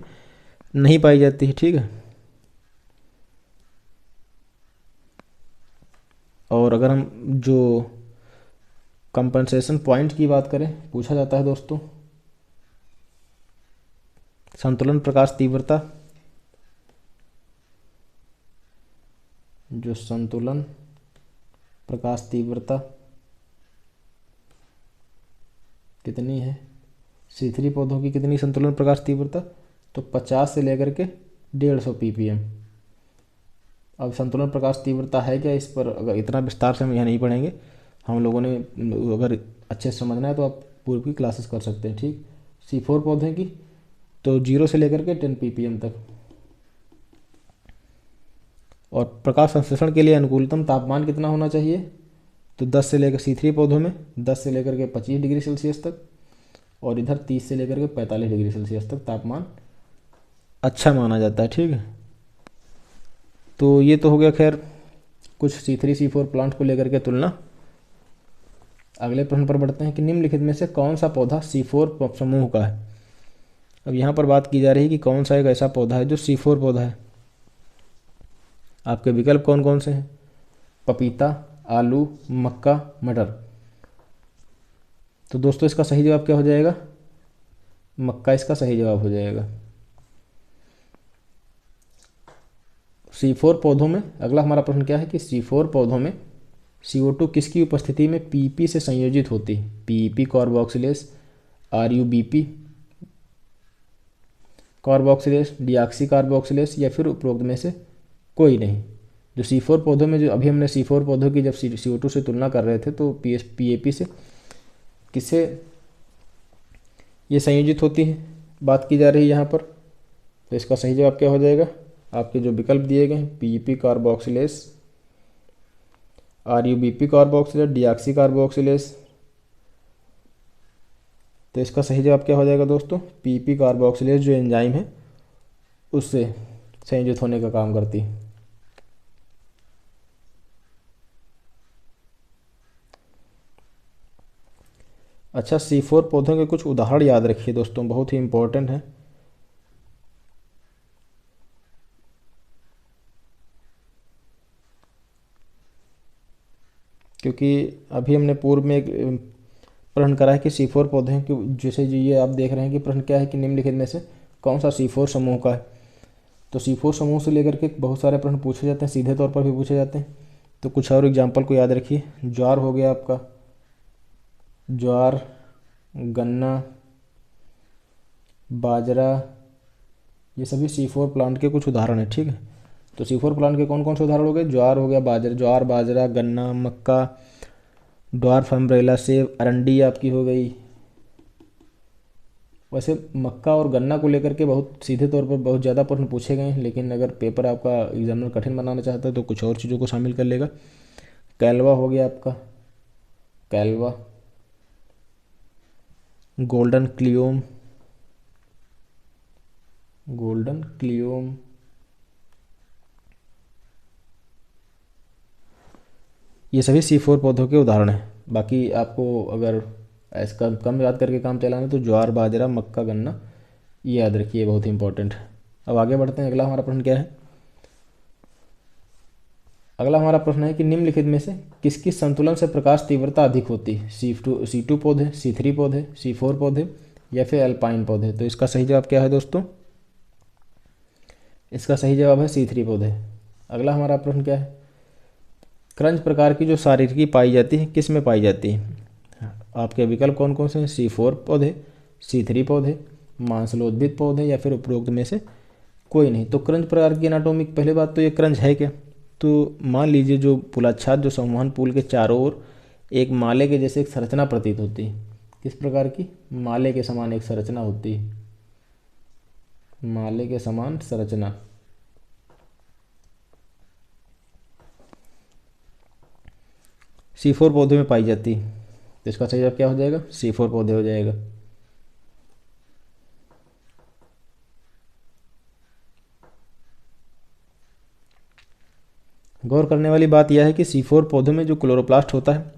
नहीं पाई जाती है, ठीक है। और अगर हम जो कंपनसेशन पॉइंट की बात करें, पूछा जाता है दोस्तों संतुलन प्रकाश तीव्रता, जो संतुलन प्रकाश तीव्रता कितनी है C3 पौधों की, कितनी संतुलन प्रकाश तीव्रता, तो 50 से लेकर के 150 ppm। अब संतुलन प्रकाश तीव्रता है क्या, इस पर अगर इतना विस्तार से हम यहाँ नहीं पढ़ेंगे, हम लोगों ने अगर अच्छे से समझना है तो आप पूर्व की क्लासेस कर सकते हैं, ठीक। C4 पौधे की तो 0 से लेकर के 10 ppm तक। और प्रकाश संश्लेषण के लिए अनुकूलतम तापमान कितना होना चाहिए, तो 10 से लेकर C3 पौधों में 10 से लेकर के 25 डिग्री सेल्सियस तक, और इधर 30 से लेकर के 45 डिग्री सेल्सियस तक तापमान अच्छा माना जाता है, ठीक है। तो ये तो हो गया खैर कुछ C3C4 प्लांट को लेकर के तुलना। अगले प्रश्न पर बढ़ते हैं कि निम्नलिखित में से कौन सा पौधा C4 समूह का है। अब यहाँ पर बात की जा रही है कि कौन सा एक ऐसा पौधा है जो C4 पौधा है। आपके विकल्प कौन कौन से हैं? पपीता, आलू, मक्का, मटर। तो दोस्तों इसका सही जवाब क्या हो जाएगा? मक्का इसका सही जवाब हो जाएगा। C4 पौधों में अगला हमारा प्रश्न क्या है कि C4 पौधों में CO2 किसकी उपस्थिति में PP से संयोजित होती है? PEP carboxylase, RUBP carboxylase, deoxy carboxylase या फिर उपरोक्त में से कोई नहीं। जो C4 पौधों में, जो अभी हमने C4 पौधों की जब CO2 से तुलना कर रहे थे तो PAP से किससे ये संयोजित होती है बात की जा रही है यहाँ पर। तो इसका सही जवाब क्या हो जाएगा? आपके जो विकल्प दिए गए हैं PEP carboxylase, RUBP carboxylase, deoxy carboxylase. तो इसका सही जवाब क्या हो जाएगा दोस्तों? PEP कार्बोक्सिलेस जो एंजाइम है उससे संयोजित होने का काम करती है। अच्छा, C4 पौधों के कुछ उदाहरण याद रखिए दोस्तों, बहुत ही इम्पोर्टेंट है। क्योंकि अभी हमने पूर्व में एक प्रश्न करा है कि C4 पौधे हैं, कि जैसे ये आप देख रहे हैं कि प्रश्न क्या है कि निम्नलिखित में से कौन सा C4 समूह का है। तो C4 समूह से लेकर के बहुत सारे प्रश्न पूछे जाते हैं, सीधे तौर पर भी पूछे जाते हैं। तो कुछ और एग्जाम्पल को याद रखिए। ज्वार हो गया आपका, ज्वार, गन्ना, बाजरा, ये सभी C4 प्लांट के कुछ उदाहरण हैं। ठीक है, तो C4 प्लांट के कौन कौन से उदाहरण हो गए? ज्वार हो गया, ज्वार, बाजरा, गन्ना, मक्का, ड्वार्फ अम्ब्रेला, सेब, अरंडी आपकी हो गई। वैसे मक्का और गन्ना को लेकर के बहुत सीधे तौर पर बहुत ज़्यादा प्रश्न पूछे गए हैं, लेकिन अगर पेपर आपका एग्जामिनर कठिन बनाना चाहता है तो कुछ और चीज़ों को शामिल कर लेगा। कैलवा हो गया आपका, कैलवा, गोल्डन क्लियोम, गोल्डन क्लियोम, ये सभी C4 पौधों के उदाहरण हैं। बाकी आपको अगर ऐसा कम याद करके काम चलाना तो ज्वार, बाजरा, मक्का, गन्ना ये याद रखिए, बहुत ही इंपॉर्टेंट है। अब आगे बढ़ते हैं। अगला हमारा प्रश्न क्या है? अगला हमारा प्रश्न है कि निम्नलिखित में से किसकी संतुलन से प्रकाश तीव्रता अधिक होती है? C2 पौधे, C3 पौधे, C4 पौधे या फिर अल्पाइन पौधे। तो इसका सही जवाब क्या है दोस्तों? इसका सही जवाब है C3 पौधे। अगला हमारा प्रश्न क्या है? क्रंच प्रकार की जो सारिकी पाई जाती है किस में पाई जाती है? आपके विकल्प कौन कौन से हैं? C4 पौधे, C3 पौधे, मांसलोद्भिद पौधे या फिर उपरोक्त में से कोई नहीं। तो क्रंच प्रकार की एनाटॉमिक, पहले बात तो ये क्रंच है क्या? तो मान लीजिए जो पुलाच्छाद जो संवहन पुल के चारों ओर एक माले के जैसे एक संरचना प्रतीत होती है। किस प्रकार की? माले के समान एक संरचना होती है, माले के समान संरचना। C4 पौधे में पाई जाती है। तो इसका सही जवाब क्या हो जाएगा? C4 पौधे हो जाएगा। गौर करने वाली बात यह है कि C4 पौधों में जो क्लोरोप्लास्ट होता है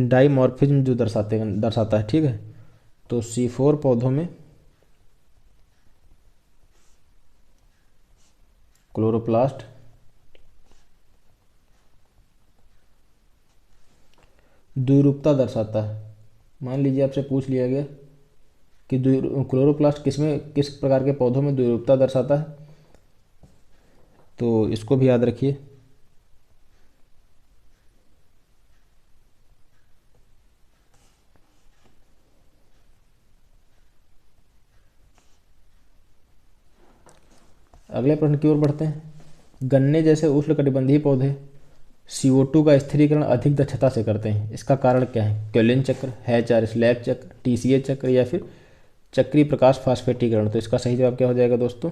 डाइमॉर्फिज्म जो दर्शाता है। ठीक है, तो C4 पौधों में क्लोरोप्लास्ट द्विरूपता दर्शाता है। मान लीजिए आपसे पूछ लिया गया कि क्लोरोप्लास्ट किस प्रकार के पौधों में द्विरूपता दर्शाता है, तो इसको भी याद रखिए। अगले प्रश्न की ओर बढ़ते हैं। गन्ने जैसे उष्णकटिबंधीय पौधे CO2 का स्थिरीकरण अधिक दक्षता से करते हैं, इसका कारण क्या है? क्योलिन चक्र, हैच स्लैब चक्र, TCA चक्र या फिर चक्रीय प्रकाश फास्फेटीकरण। तो इसका सही जवाब क्या हो जाएगा दोस्तों?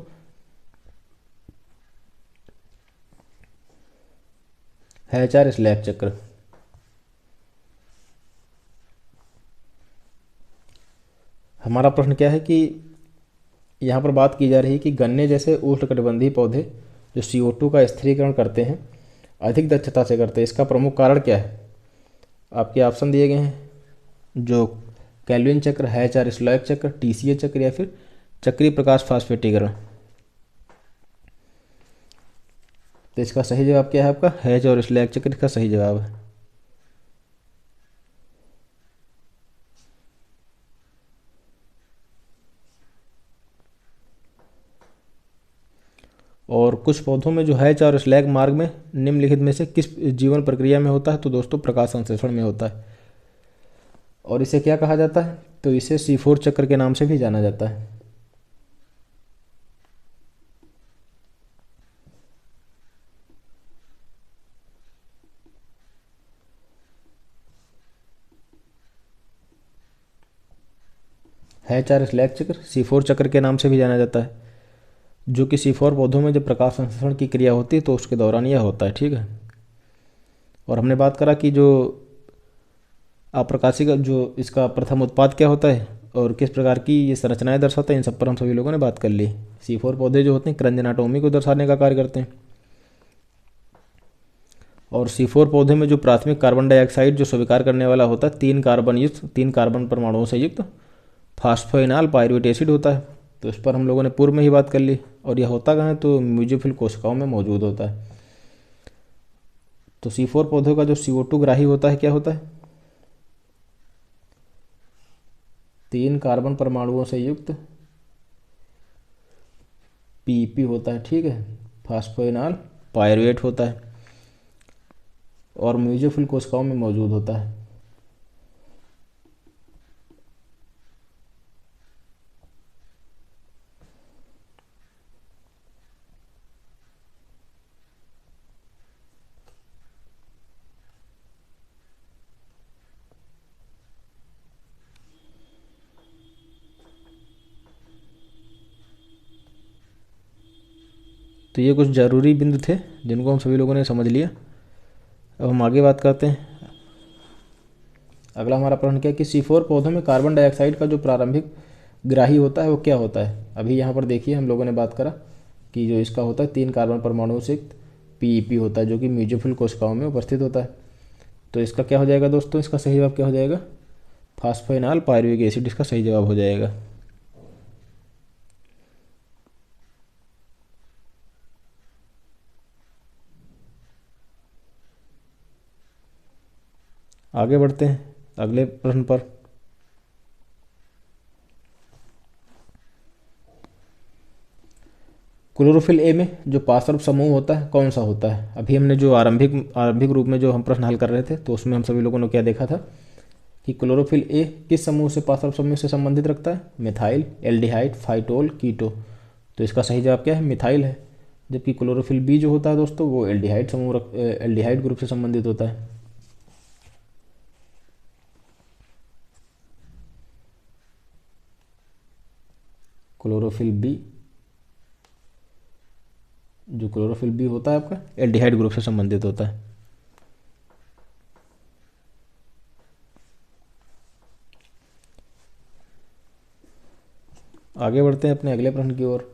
हैच स्लैब चक्र। हमारा प्रश्न क्या है कि यहाँ पर बात की जा रही है कि गन्ने जैसे उष्णकटिबंधीय पौधे जो CO2 का स्थिरीकरण करते हैं अधिक दक्षता से करते हैं, इसका प्रमुख कारण क्या है? आपके ऑप्शन दिए गए हैं, जो कैल्विन चक्र, हैच और स्लैग चक्र, TCA चक्र, या फिर चक्रीय प्रकाश फास्फेटीकरण। तो इसका सही जवाब क्या है आपका? हैच और स्लैग चक्र इसका सही जवाब है। और कुछ पौधों में जो हैच और स्लैग मार्ग में निम्नलिखित में से किस जीवन प्रक्रिया में होता है? तो दोस्तों प्रकाश संश्लेषण में होता है। और इसे क्या कहा जाता है? तो इसे C4 चक्र के नाम से भी जाना जाता है। हैच और स्लैग चक्र C4 चक्र के नाम से भी जाना जाता है, जो कि C4 पौधों में जब प्रकाश संश्लेषण की क्रिया होती है तो उसके दौरान यह होता है। ठीक है। और हमने बात करा कि जो अप्रकाशिक जो इसका प्रथम उत्पाद क्या होता है और किस प्रकार की ये संरचनाएं दर्शाता है, इन सब पर हम सभी लोगों ने बात कर ली। C4 पौधे जो होते हैं क्रंजनाटोमी को दर्शाने का कार्य करते हैं। और C4 पौधे में जो प्राथमिक कार्बन डाइऑक्साइड जो स्वीकार करने वाला होता है, 3 कार्बन परमाणुओं से युक्त फास्फोइनॉल पायरुवेट एसिड होता है। तो इस पर हम लोगों ने पूर्व में ही बात कर ली। और यह होता कहाँ है? तो म्यूजिफिल कोशिकाओं में मौजूद होता है। तो C4 पौधों का जो CO2 ग्राही होता है क्या होता है? 3 कार्बन परमाणुओं से युक्त PP होता है। ठीक है, फास्फोइनॉल पायरुवेट होता है और म्यूजिफिल कोशिकाओं में मौजूद होता है। तो ये कुछ ज़रूरी बिंदु थे जिनको हम सभी लोगों ने समझ लिया। अब हम आगे बात करते हैं। अगला हमारा प्रश्न क्या है कि C4 पौधों में कार्बन डाइऑक्साइड का जो प्रारंभिक ग्राही होता है वो क्या होता है? अभी यहाँ पर देखिए हम लोगों ने बात करा कि जो इसका होता है 3 कार्बन परमाणुओं से PEP होता है, जो कि म्यूजिफिल कोशिकाओं में उपस्थित होता है। तो इसका क्या हो जाएगा दोस्तों? इसका सही जवाब क्या हो जाएगा? फास्फोइनॉल पायरुविक एसिड इसका सही जवाब हो जाएगा। आगे बढ़ते हैं अगले प्रश्न पर। क्लोरोफिल ए में जो पार्श्व समूह होता है कौन सा होता है? अभी हमने जो आरंभिक रूप में जो हम प्रश्न हल कर रहे थे तो उसमें हम सभी लोगों ने क्या देखा था कि क्लोरोफिल ए किस समूह से पार्श्व समूह से संबंधित रखता है? मिथाइल, एल्डिहाइड, फाइटोल, कीटो। तो इसका सही जवाब क्या है? मिथाइल है। जबकि क्लोरोफिल बी जो होता है दोस्तों वो एल्डिहाइड ग्रुप से संबंधित होता है। क्लोरोफिल बी, जो क्लोरोफिल बी होता है आपका एल्डिहाइड ग्रुप से संबंधित होता है। आगे बढ़ते हैं अपने अगले प्रश्न की ओर।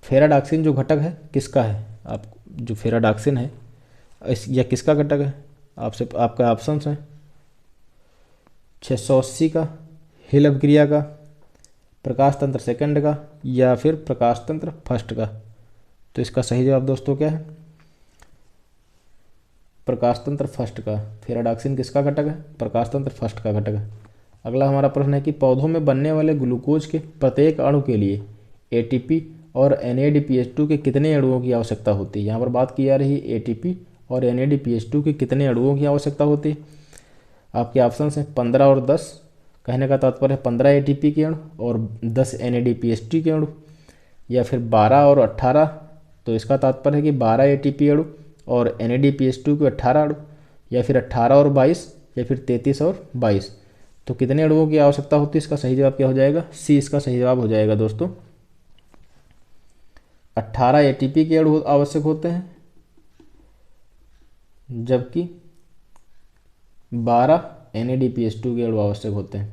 फेराडाक्सिन जो घटक है किसका है? आप जो फेराडाक्सिन है यह किसका घटक है? आपसे आपका ऑप्शन है 680 का, हिल अभिक्रिया का, प्रकाश तंत्र सेकंड का, या फिर प्रकाश तंत्र फर्स्ट का। तो इसका सही जवाब दोस्तों क्या है? प्रकाश तंत्र फर्स्ट का। फेराडाक्सिन किसका घटक है? प्रकाश तंत्र फर्स्ट का घटक है। अगला हमारा प्रश्न है कि पौधों में बनने वाले ग्लूकोज के प्रत्येक अणु के लिए ATP और NADPH2 के कितने अणुओं की आवश्यकता होती है? यहाँ पर बात की जा रही है ATP और NADPH2 के कितने अणुओं की आवश्यकता होती है। आपके ऑप्शन हैं 15 और 10। कहने का तात्पर्य है 15 ATP के अणु और 10 NADPH2 के अणु, या फिर 12 और 18। तो इसका तात्पर्य है कि 12 ATP अणु और NADPH2 के 18 अणु, या फिर 18 और 22, या फिर 33 और 22। तो कितने अणुओं की आवश्यकता होती है? इसका सही जवाब क्या हो जाएगा? सी इसका सही जवाब हो जाएगा दोस्तों। 18 ATP के अणु आवश्यक होते हैं, जबकि 12 NADPH2 के अणु आवश्यक होते हैं।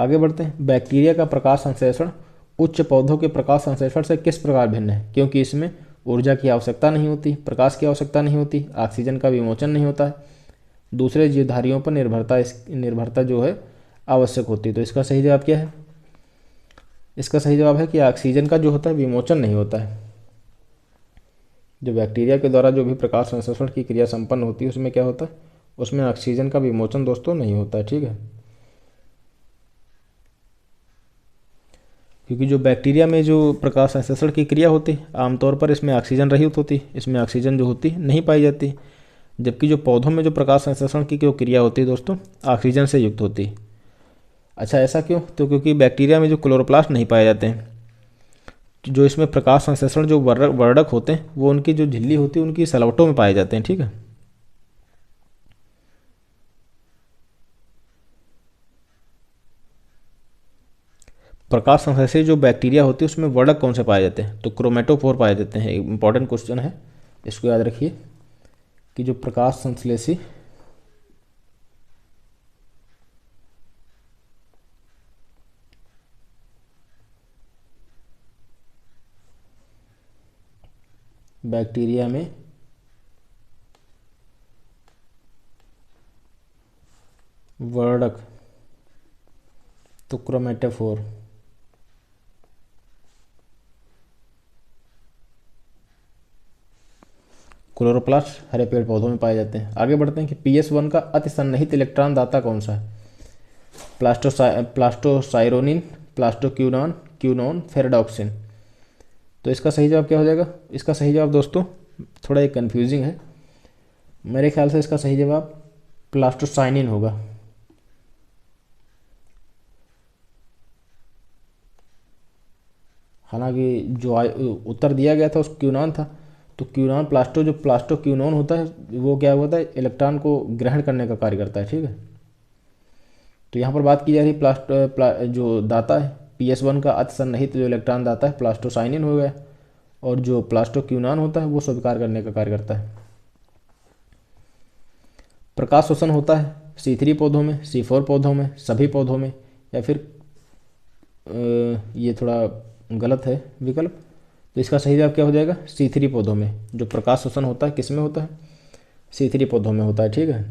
आगे बढ़ते हैं। बैक्टीरिया का प्रकाश संश्लेषण उच्च पौधों के प्रकाश संश्लेषण से किस प्रकार भिन्न है? क्योंकि इसमें ऊर्जा की आवश्यकता नहीं होती, प्रकाश की आवश्यकता नहीं होती, ऑक्सीजन का विमोचन नहीं होता है, दूसरे जीवधारियों पर निर्भरता जो है आवश्यक होती है। तो इसका सही जवाब क्या है? इसका सही जवाब है कि ऑक्सीजन का जो होता है विमोचन नहीं होता है। जो बैक्टीरिया के द्वारा जो भी प्रकाश संश्लेषण की क्रिया संपन्न होती है उसमें क्या होता है? उसमें ऑक्सीजन का विमोचन दोस्तों नहीं होता है। ठीक है, क्योंकि जो बैक्टीरिया में जो प्रकाश संश्लेषण की क्रिया होती है आमतौर पर इसमें ऑक्सीजन रहित होती, इसमें ऑक्सीजन जो होती नहीं पाई जाती, जबकि जो पौधों में जो प्रकाश संश्लेषण की जो क्रिया होती है दोस्तों ऑक्सीजन से युक्त होती है। अच्छा, ऐसा क्यों? तो क्योंकि बैक्टीरिया में जो क्लोरोप्लास्ट नहीं पाए जाते हैं, जो इसमें प्रकाश संश्लेषण जो वर्णक होते हैं वो उनकी जो झिल्ली होती है उनकी सलवटों में पाए जाते हैं। ठीक है, प्रकाश संश्लेषी जो बैक्टीरिया होती है उसमें वर्णक कौन से पाए जाते हैं? तो क्रोमेटोफोर पाए जाते हैं। इंपॉर्टेंट क्वेश्चन है, इसको याद रखिए कि जो प्रकाश संश्लेषी बैक्टीरिया में वर्णक तो क्रोमेटोफोर, क्लोरोप्लास्ट हरे पेड़ पौधों में पाए जाते हैं। आगे बढ़ते हैं कि PS1 का अति सन्निहित इलेक्ट्रॉन दाता कौन सा है? प्लास्टोसाइरोनिन, प्लास्टोक्यूनॉन, क्यूनॉन, फेराडॉक्सिन। तो इसका सही जवाब क्या हो जाएगा? इसका सही जवाब दोस्तों थोड़ा एक कन्फ्यूजिंग है, मेरे ख्याल से इसका सही जवाब प्लास्टोसाइनिन होगा। हालांकि जो उत्तर दिया गया था उस क्यूनॉन था, तो क्यूनॉन जो प्लास्टोक्यूनॉन होता है वो क्या होता है? इलेक्ट्रॉन को ग्रहण करने का कार्य करता है। ठीक है, तो यहाँ पर बात की जा रही जो दाता है PS1 का अति सन्निहित जो इलेक्ट्रॉन दाता है प्लास्टोसाइनिन हो गया, और जो प्लास्टोक्यूनॉन होता है वो स्वीकार करने का कार्य करता है। प्रकाश शोषण होता है C3 पौधों में, C4 पौधों में, सभी पौधों में, या फिर ये थोड़ा गलत है विकल्प, तो इसका सही जवाब क्या हो जाएगा? C3 पौधों में। जो प्रकाश शोषण होता है किस में होता है? C3 पौधों में होता है। ठीक है,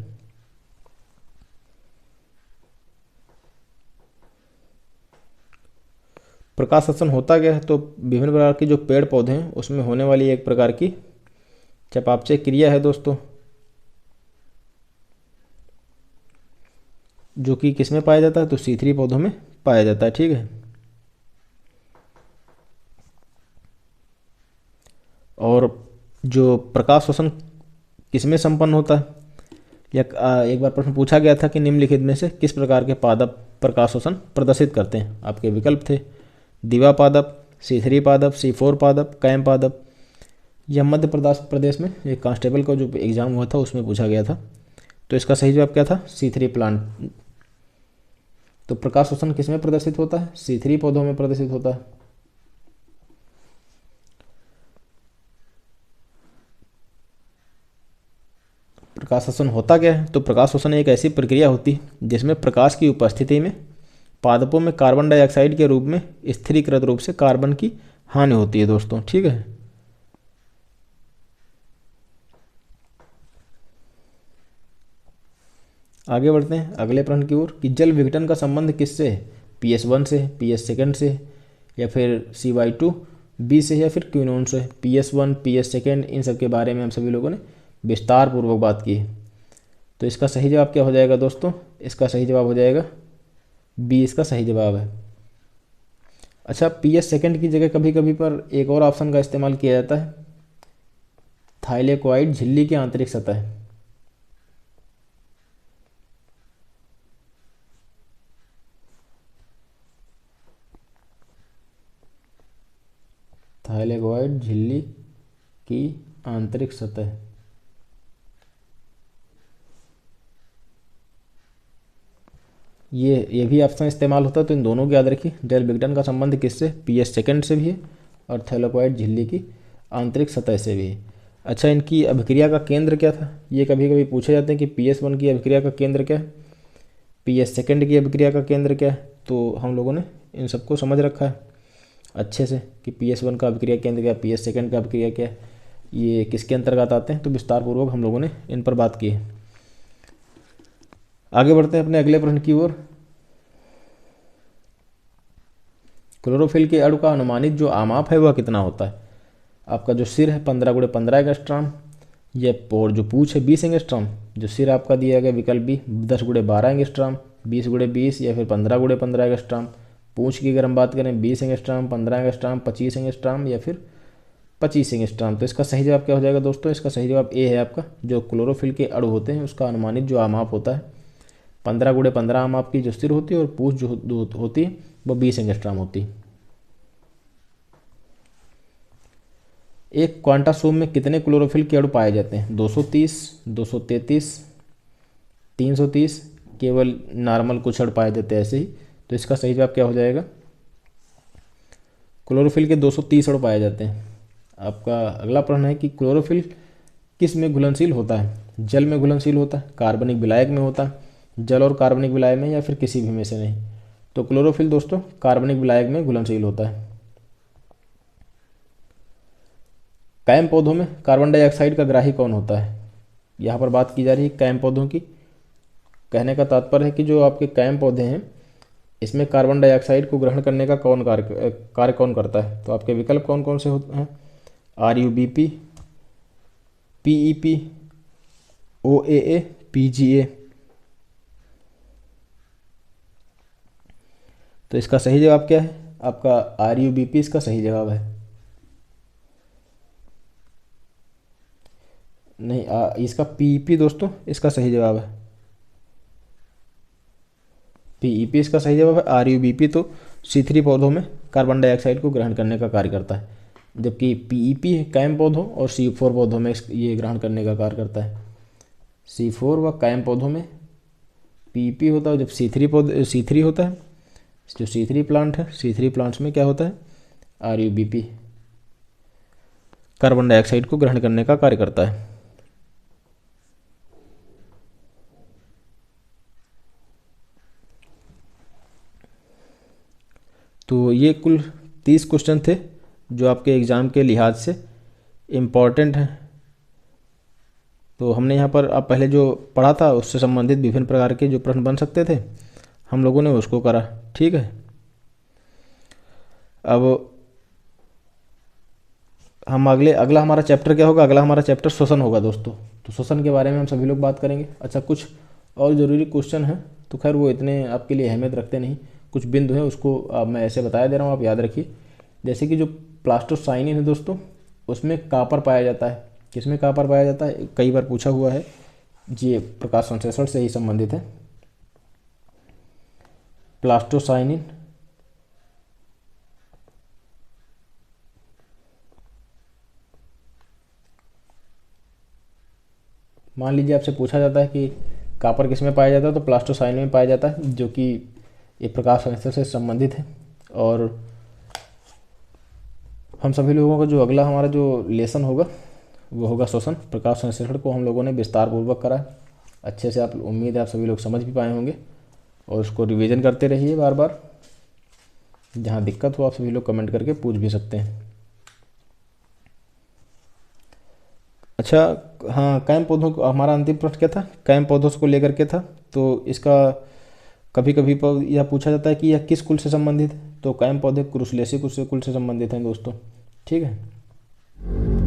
प्रकाश शोषण होता क्या है? तो विभिन्न प्रकार के जो पेड़ पौधे हैं उसमें होने वाली एक प्रकार की चयापचय क्रिया है दोस्तों, जो कि किस में पाया जाता है? तो C3 पौधों में पाया जाता है। ठीक है, और जो प्रकाश शोषण किस में संपन्न होता है? या एक बार प्रश्न पूछा गया था कि निम्नलिखित में से किस प्रकार के पादप प्रकाश शोषण प्रदर्शित करते हैं? आपके विकल्प थे दीवा पादप, C3 पादप, C4 पादप, कैम पादप। यह मध्य प्रदेश में एक कांस्टेबल का जो एग्जाम हुआ था उसमें पूछा गया था। तो इसका सही जवाब क्या था? C3 plant. तो प्रकाश शोषण किस में प्रदर्शित होता है? C3 पौधों में प्रदर्शित होता है। प्रकाश शोषण होता क्या है? तो प्रकाश शोषण एक ऐसी प्रक्रिया होती है जिसमें प्रकाश की उपस्थिति में पादपों में कार्बन डाइऑक्साइड के रूप में स्थिरीकृत रूप से कार्बन की हानि होती है दोस्तों। ठीक है, आगे बढ़ते हैं अगले प्रश्न की ओर कि जल विघटन का संबंध किससे है? PS1 से, PS सेकेंड से, या फिर CY2B से, या फिर क्यूनोन से। PS1, PS सेकेंड, इन सब के बारे में हम सभी लोगों ने विस्तार पूर्वक बात की है। तो इसका सही जवाब क्या हो जाएगा दोस्तों? इसका सही जवाब हो जाएगा B, इसका सही जवाब है। अच्छा, PS सेकेंड की जगह कभी कभी पर एक और ऑप्शन का इस्तेमाल किया जाता है, थाइलेकोइड झिल्ली की आंतरिक सतह। थाइलेकोइड झिल्ली की आंतरिक सतह, ये भी ऑप्शन इस्तेमाल होता है। तो इन दोनों को याद रखिए। जल विघटन का संबंध किससे? PS सेकेंड से भी है, और थैलेकोइड झिल्ली की आंतरिक सतह से भी है। अच्छा, इनकी अभिक्रिया का केंद्र क्या था? ये कभी कभी पूछे जाते हैं कि PS1 की अभिक्रिया का केंद्र क्या है? पीएच सेकंड की अभिक्रिया का केंद्र क्या है, तो हम लोगों ने इन सबको समझ रखा है अच्छे से कि पीएच वन का अभिक्रिया केंद्र क्या है, पीएच सेकंड का अभिक्रिया क्या है, ये किसके अंतर्गत आते हैं, तो विस्तार पूर्वक हम लोगों ने इन पर बात की है। आगे बढ़ते हैं अपने अगले प्रश्न की ओर। क्लोरोफिल के अणु का अनुमानित जो आमाप है वह कितना होता है। आपका जो सिर है 15 × 15 एंगस्ट्रॉम, और जो पूछ है 20 एंगस्ट्रॉम। जो सिर आपका दिया गया विकल्प बी 10 × 12 एंगस्ट्रॉम, 20 × 20 या फिर 15 × 15 एंगस्ट्रॉम। पूछ की अगर हम बात करें 20 एंगस्ट्रॉम, 15 एंगस्ट्रॉम, 25 एंगस्ट्रॉम या फिर 25 एंगस्ट्रॉम। तो इसका सही जवाब क्या हो जाएगा दोस्तों, इसका सही जवाब ए है आपका। जो क्लोरोफिल के अणु होते हैं उसका अनुमानित जो आमाप होता है 15 × 15 आमाप की जो सिर होती है, और पूछ जो होती है वो 20 एंगस्ट्रॉम होती है। एक क्वांटासोम में कितने क्लोरोफिल के अणु पाए जाते हैं। 230, 233, 330, केवल नॉर्मल कुछ अणु पाए जाते हैं ऐसे ही। तो इसका सही जवाब क्या हो जाएगा, क्लोरोफिल के 230 अणु पाए जाते हैं। आपका अगला प्रश्न है कि क्लोरोफिल किस में घुलनशील होता है। जल में घुलनशील होता है, कार्बनिक विलायक में होता है, जल और कार्बनिक विलायक में, या फिर किसी भी में से नहीं। तो क्लोरोफिल दोस्तों कार्बनिक विलायक में घुलनशील होता है। कायम पौधों में कार्बन डाइऑक्साइड का ग्राही कौन होता है। यहाँ पर बात की जा रही है कायम पौधों की। कहने का तात्पर्य है कि जो आपके कायम पौधे हैं इसमें कार्बन डाइऑक्साइड को ग्रहण करने का कार्य कौन करता है। तो आपके विकल्प कौन कौन से होते हैं, RUBP, PEP, OAA, PGA। तो इसका सही जवाब क्या है, आपका RUBP इसका सही जवाब है। नहीं, इसका PEP दोस्तों इसका सही जवाब है। PEP इसका सही जवाब है। RUBP तो C3 पौधों में कार्बन डाइऑक्साइड को ग्रहण करने का कार्य करता है, जबकि PEP कायम पौधों और C4 पौधों में ये ग्रहण करने का कार्य करता है। C4 व कायम पौधों में PEP होता है, जब C3 होता है, जो C3 प्लांट है, C3 प्लांट्स में क्या होता है, RUBP कार्बन डाइऑक्साइड को ग्रहण करने का कार्य करता है। तो ये कुल 30 क्वेश्चन थे जो आपके एग्ज़ाम के लिहाज से इम्पॉर्टेंट हैं। तो हमने यहाँ पर आप पहले जो पढ़ा था उससे संबंधित विभिन्न प्रकार के जो प्रश्न बन सकते थे हम लोगों ने उसको करा, ठीक है। अब हम अगला हमारा चैप्टर क्या होगा, अगला हमारा चैप्टर श्वसन होगा दोस्तों। तो श्वसन के बारे में हम सभी लोग बात करेंगे। अच्छा, कुछ और ज़रूरी क्वेश्चन हैं तो खैर वो इतने आपके लिए अहमियत रखते नहीं, कुछ बिंदु हैं उसको अब मैं ऐसे बताया दे रहा हूँ, आप याद रखिए। जैसे कि जो प्लास्टोसाइनिन है दोस्तों उसमें कापर पाया जाता है। किसमें कापर पाया जाता है, कई बार पूछा हुआ है, ये प्रकाश संश्लेषण से ही संबंधित है। प्लास्टोसाइनिन मान लीजिए आपसे पूछा जाता है कि कापर किस में पाया जाता है, तो प्लास्टोसाइनिन में पाया जाता है, जो कि ये प्रकाश संश्लेषण से संबंधित है। और हम सभी लोगों का जो अगला हमारा जो लेसन होगा वो होगा श्वसन। प्रकाश संश्लेषण को हम लोगों ने विस्तार पूर्वक करा अच्छे से, आप उम्मीद है आप सभी लोग समझ भी पाए होंगे, और उसको रिवीजन करते रहिए बार बार। जहाँ दिक्कत हो आप सभी लोग कमेंट करके पूछ भी सकते हैं। अच्छा हाँ, कायम पौधों को हमारा अंतिम प्रश्न क्या था, कायम पौधों को लेकर के था। तो इसका कभी कभी यह पूछा जाता है कि यह किस कुल से संबंधित है। तो कायम पौधे क्रूसलेसी कुल से संबंधित हैं दोस्तों, ठीक है।